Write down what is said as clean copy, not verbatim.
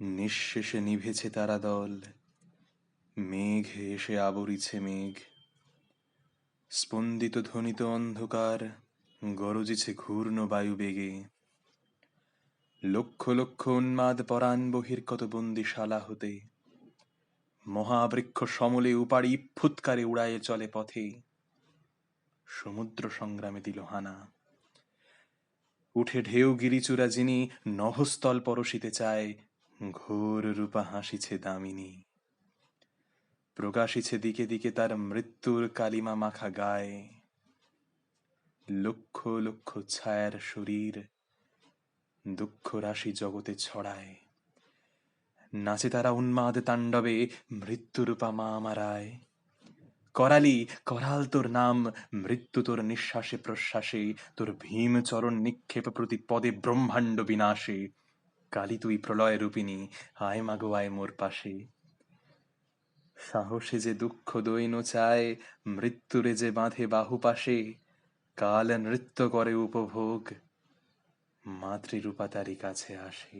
নিঃশেষে নিভেছে তারা দল, মেঘ এসে আবরিছে মেঘ, স্পন্দিত ধ্বনিত অন্ধকার, গরজিছে ঘূর্ণ বায়ু বেগে। লক্ষ লক্ষ উন্মাদ পরাণ বহির্গত বন্দিশালা হতে, মহাবৃক্ষ সমলে উপাড়ি ফুৎকারে উড়ায়ে চলে পথে। সমুদ্র সংগ্রামে দিল হানা, উঠে ঢেউ গিরিচূড়া যিনি নভস্থল পরশিতে চায়, ঘোর রূপা হাসিছে দামিনী। প্রকাশিছে দিকে দিকে তার মৃত্যুর কালিমা মাখা গায়ে। লক্ষ লক্ষ ছায়ার শরীর দুঃখ রাশি জগতে ছড়ায়, নাচে তারা উন্মাদ তাণ্ডবে মৃত্যুরূপা মা আমারায়। করালি করাল তোর নাম, মৃত্যু তোর নিঃশ্বাসে প্রশ্বাসে, তোর ভীম চরণ নিক্ষেপ প্রতি পদে ব্রহ্মাণ্ড বিনাশে। কালী তুই প্রলয় রূপিণী, আয় মাগো আয় মোর পাশে। সাহসে যে দুঃখ দৈন চায়, মৃত্যুরে যে বাঁধে বাহু পাশে, কাল নৃত্য করে উপভোগ, মাতৃরূপা তারি কাছে আসে।